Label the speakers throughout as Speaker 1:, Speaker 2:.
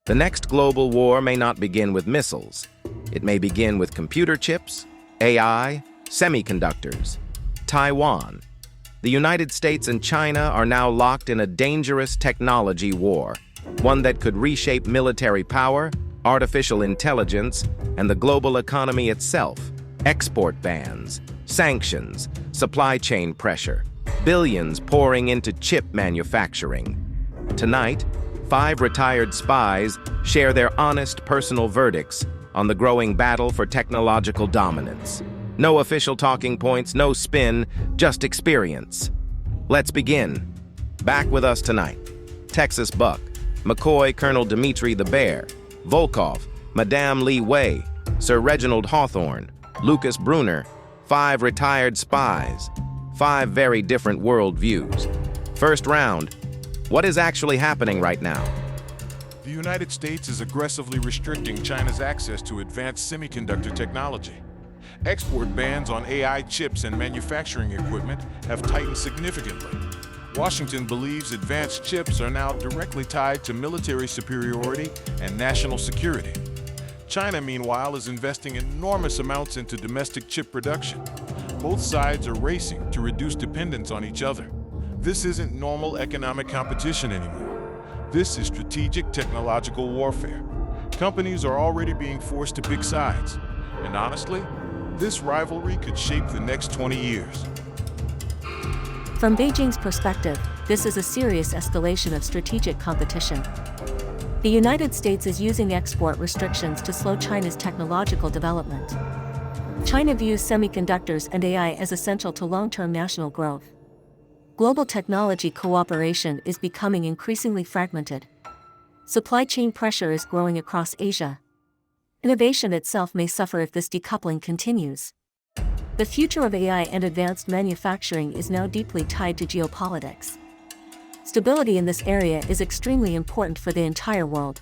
Speaker 1: The next global war may not begin with missiles. It may begin with computer chips, AI, semiconductors. Taiwan. The United States and China are now locked in a dangerous technology war, one that could reshape military power, artificial intelligence, and the global economy itself. Export bans, sanctions, supply chain pressure, billions pouring into chip manufacturing. Tonight, 5 retired spies share their honest personal verdicts on the growing battle for technological dominance. No official talking points, no spin, just experience. Let's begin. Back with us tonight, Texas Buck, McCoy Colonel Dimitri the Bear, Volkov, Madame Li Wei, Sir Reginald Hawthorne, Lucas Brunner, 5 retired spies, 5 very different world views. First round, what is actually happening right now?
Speaker 2: The United States is aggressively restricting China's access to advanced semiconductor technology. Export bans on AI chips and manufacturing equipment have tightened significantly. Washington believes advanced chips are now directly tied to military superiority and national security. China, meanwhile, is investing enormous amounts into domestic chip production. Both sides are racing to reduce dependence on each other. This isn't normal economic competition anymore. This is strategic technological warfare. Companies are already being forced to pick sides. And honestly, this rivalry could shape the next 20 years.
Speaker 3: From Beijing's perspective, this is a serious escalation of strategic competition. The United States is using export restrictions to slow China's technological development. China views semiconductors and AI as essential to long-term national growth. Global technology cooperation is becoming increasingly fragmented. Supply chain pressure is growing across Asia. Innovation itself may suffer if this decoupling continues. The future of AI and advanced manufacturing is now deeply tied to geopolitics. Stability in this area is extremely important for the entire world.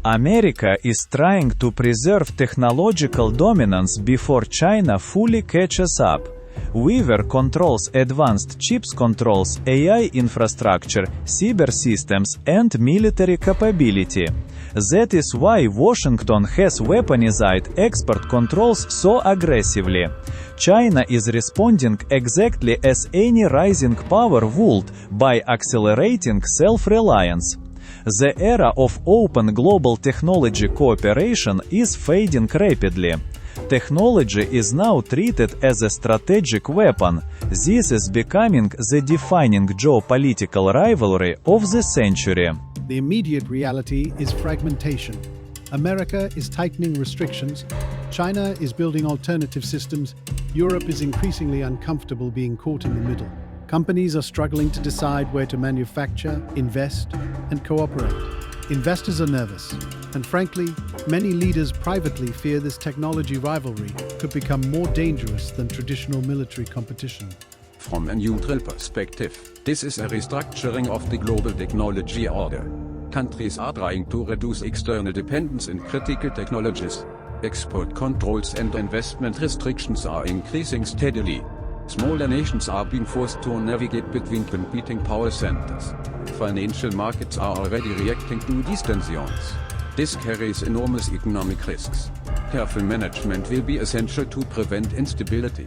Speaker 4: America is trying to preserve technological dominance before China fully catches up. Weaver controls advanced chips, controls AI infrastructure, cyber systems, and military capability. That is why Washington has weaponized export controls so aggressively. China is responding exactly as any rising power would, by accelerating self-reliance. The era of open global technology cooperation is fading rapidly. Technology is now treated as a strategic weapon. This is becoming the defining geopolitical rivalry of the century.
Speaker 5: The immediate reality is fragmentation. America is tightening restrictions. China is building alternative systems. Europe is increasingly uncomfortable being caught in the middle. Companies are struggling to decide where to manufacture, invest, and cooperate. Investors are nervous, and frankly, many leaders privately fear this technology rivalry could become more dangerous than traditional military competition.
Speaker 6: From a neutral perspective, this is a restructuring of the global technology order. Countries are trying to reduce external dependence in critical technologies. Export controls and investment restrictions are increasing steadily. Smaller nations are being forced to navigate between competing power centers. Financial markets are already reacting to these tensions. This carries enormous economic risks. Careful management will be essential to prevent instability.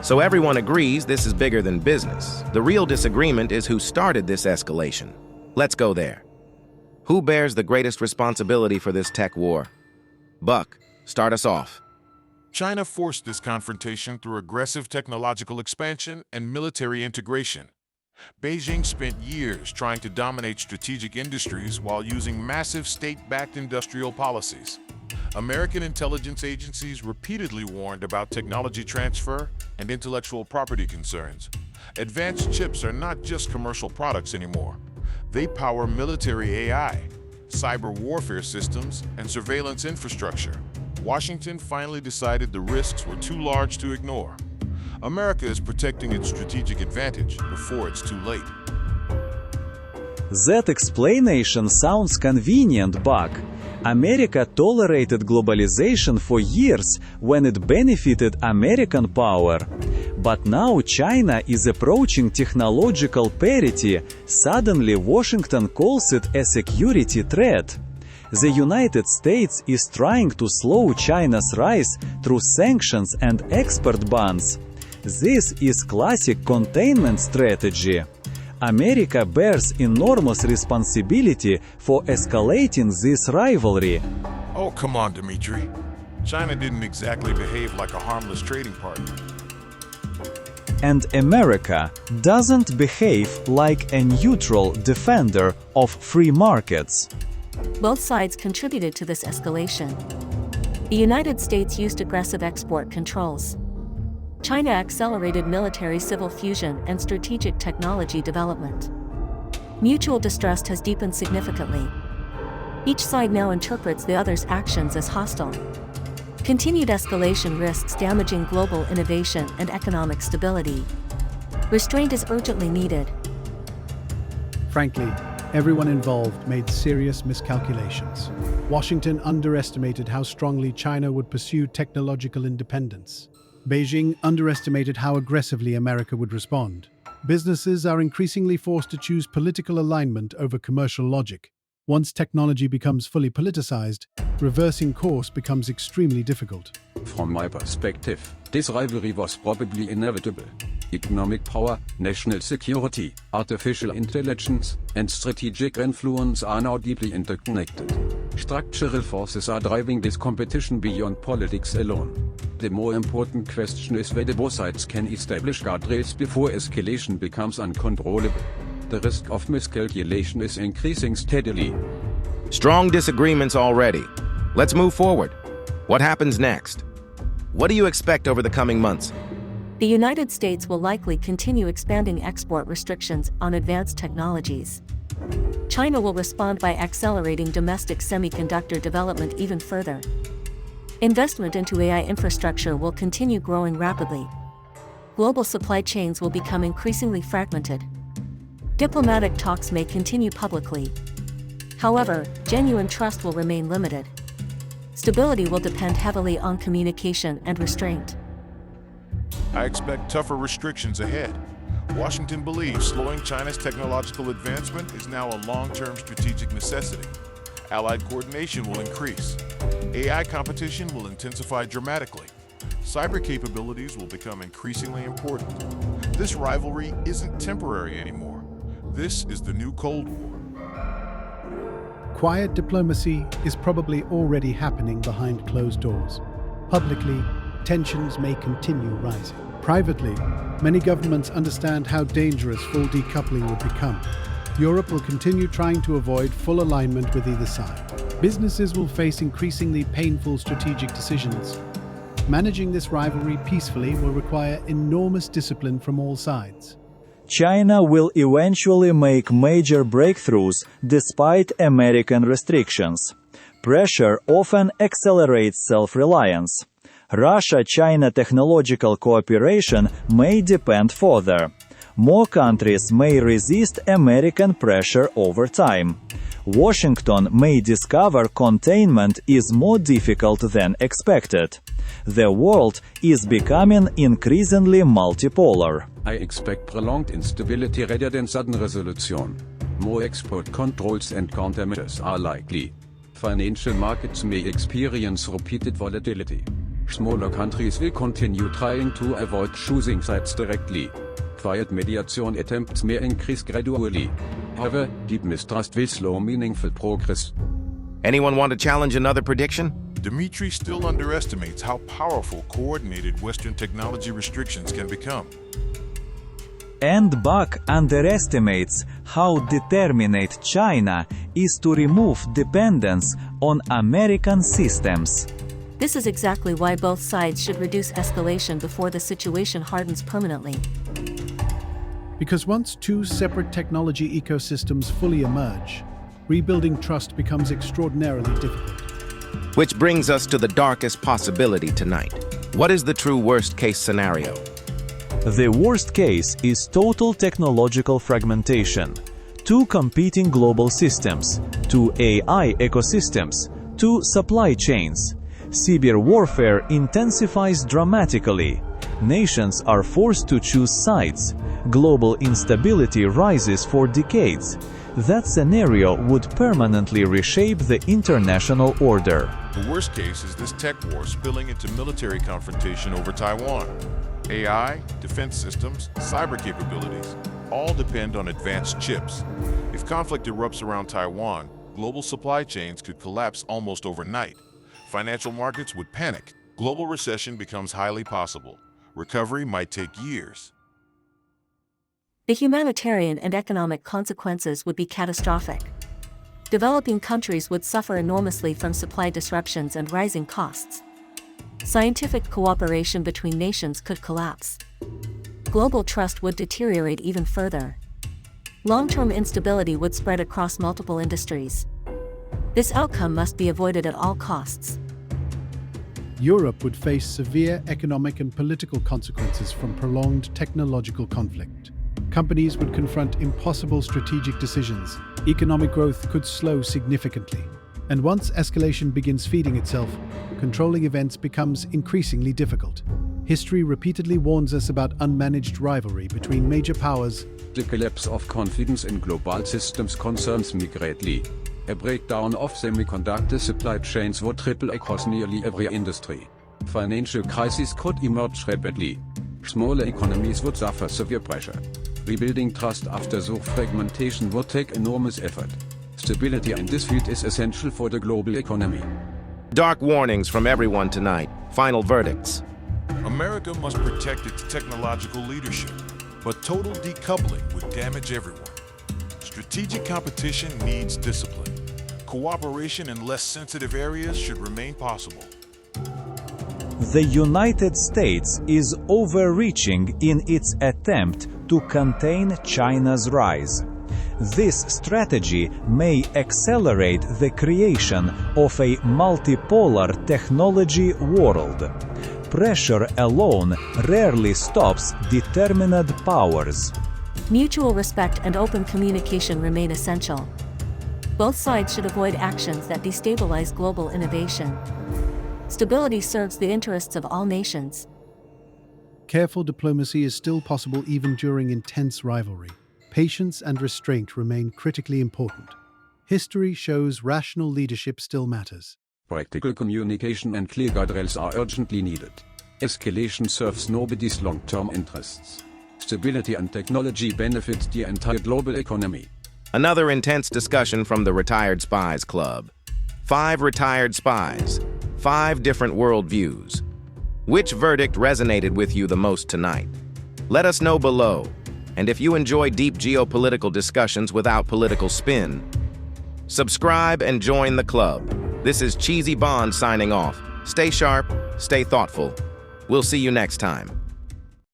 Speaker 1: So everyone agrees this is bigger than business. The real disagreement is who started this escalation. Let's go there. Who bears the greatest responsibility for this tech war? Buck, start us off.
Speaker 2: China forced this confrontation through aggressive technological expansion and military integration. Beijing spent years trying to dominate strategic industries while using massive state-backed industrial policies. American intelligence agencies repeatedly warned about technology transfer and intellectual property concerns. Advanced chips are not just commercial products anymore. They power military AI, cyber warfare systems, and surveillance infrastructure. Washington finally decided the risks were too large to ignore. America is protecting its strategic advantage before it's too late.
Speaker 4: That explanation sounds convenient, Buck. America tolerated globalization for years when it benefited American power. But now China is approaching technological parity. Suddenly Washington calls it a security threat. The United States is trying to slow China's rise through sanctions and export bans. This is classic containment strategy. America bears enormous responsibility for escalating this rivalry.
Speaker 2: Oh, come on, Dmitry. China didn't exactly behave like a harmless trading partner.
Speaker 4: And America doesn't behave like a neutral defender of free markets.
Speaker 3: Both sides contributed to this escalation. The United States used aggressive export controls. China accelerated military-civil fusion and strategic technology development. Mutual distrust has deepened significantly. Each side now interprets the other's actions as hostile. Continued escalation risks damaging global innovation and economic stability. Restraint is urgently needed.
Speaker 5: Frankly, everyone involved made serious miscalculations. Washington underestimated how strongly China would pursue technological independence. Beijing underestimated how aggressively America would respond. Businesses are increasingly forced to choose political alignment over commercial logic. Once technology becomes fully politicized, reversing course becomes extremely difficult.
Speaker 6: From my perspective, this rivalry was probably inevitable. Economic power, national security, artificial intelligence, and strategic influence are now deeply interconnected. Structural forces are driving this competition beyond politics alone. The more important question is whether both sides can establish guardrails before escalation becomes uncontrollable. The risk of miscalculation is increasing steadily.
Speaker 1: Strong disagreements already. Let's move forward. What happens next? What do you expect over the coming months?
Speaker 3: The United States will likely continue expanding export restrictions on advanced technologies. China will respond by accelerating domestic semiconductor development even further. Investment into AI infrastructure will continue growing rapidly. Global supply chains will become increasingly fragmented. Diplomatic talks may continue publicly. However, genuine trust will remain limited. Stability will depend heavily on communication and restraint.
Speaker 2: I expect tougher restrictions ahead. Washington believes slowing China's technological advancement is now a long-term strategic necessity. Allied coordination will increase. AI competition will intensify dramatically. Cyber capabilities will become increasingly important. This rivalry isn't temporary anymore. This is the new Cold War.
Speaker 5: Quiet diplomacy is probably already happening behind closed doors. Publicly, tensions may continue rising. Privately, many governments understand how dangerous full decoupling would become. Europe will continue trying to avoid full alignment with either side. Businesses will face increasingly painful strategic decisions. Managing this rivalry peacefully will require enormous discipline from all sides.
Speaker 4: China will eventually make major breakthroughs despite American restrictions. Pressure often accelerates self-reliance. Russia-China technological cooperation may depend further. More countries may resist American pressure over time. Washington may discover containment is more difficult than expected. The world is becoming increasingly multipolar.
Speaker 6: I expect prolonged instability rather than sudden resolution. More export controls and countermeasures are likely. Financial markets may experience repeated volatility. Smaller countries will continue trying to avoid choosing sides directly. Quiet mediation attempts may increase gradually. However, deep mistrust will slow meaningful progress.
Speaker 1: Anyone want to challenge another prediction?
Speaker 2: Dmitry still underestimates how powerful coordinated Western technology restrictions can become.
Speaker 4: And Buck underestimates how determined China is to remove dependence on American systems.
Speaker 3: This is exactly why both sides should reduce escalation before the situation hardens permanently.
Speaker 5: Because once two separate technology ecosystems fully emerge, rebuilding trust becomes extraordinarily difficult.
Speaker 1: Which brings us to the darkest possibility tonight. What is the true worst-case scenario?
Speaker 4: The worst case is total technological fragmentation. Two competing global systems, two AI ecosystems, two supply chains. Cyber warfare intensifies dramatically. Nations are forced to choose sides. Global instability rises for decades. That scenario would permanently reshape the international order.
Speaker 2: The worst case is this tech war spilling into military confrontation over Taiwan. AI, defense systems, cyber capabilities all depend on advanced chips. If conflict erupts around Taiwan, global supply chains could collapse almost overnight. Financial markets would panic. Global recession becomes highly possible. Recovery might take years.
Speaker 3: The humanitarian and economic consequences would be catastrophic. Developing countries would suffer enormously from supply disruptions and rising costs. Scientific cooperation between nations could collapse. Global trust would deteriorate even further. Long-term instability would spread across multiple industries. This outcome must be avoided at all costs.
Speaker 5: Europe would face severe economic and political consequences from prolonged technological conflict. Companies would confront impossible strategic decisions. Economic growth could slow significantly. And once escalation begins feeding itself, controlling events becomes increasingly difficult. History repeatedly warns us about unmanaged rivalry between major powers.
Speaker 6: The collapse of confidence in global systems concerns me greatly. A breakdown of semiconductor supply chains would ripple across nearly every industry. Financial crises could emerge rapidly. Smaller economies would suffer severe pressure. Rebuilding trust after so fragmentation would take enormous effort. Stability in this field is essential for the global economy.
Speaker 1: Dark warnings from everyone tonight. Final verdicts.
Speaker 2: America must protect its technological leadership, but total decoupling would damage everyone. Strategic competition needs discipline. Cooperation in less sensitive areas should remain possible.
Speaker 4: The United States is overreaching in its attempt to contain China's rise. This strategy may accelerate the creation of a multipolar technology world. Pressure alone rarely stops determined powers.
Speaker 3: Mutual respect and open communication remain essential. Both sides should avoid actions that destabilize global innovation. Stability serves the interests of all nations.
Speaker 5: Careful diplomacy is still possible even during intense rivalry. Patience and restraint remain critically important. History shows rational leadership still matters.
Speaker 6: Practical communication and clear guardrails are urgently needed. Escalation serves nobody's long-term interests. Stability and technology benefit the entire global economy.
Speaker 1: Another intense discussion from the Retired Spies Club. 5 retired spies, 5 different worldviews. Which verdict resonated with you the most tonight? Let us know below. And if you enjoy deep geopolitical discussions without political spin, subscribe and join the club. This is Cheesy Bond signing off. Stay sharp, stay thoughtful. We'll see you next time.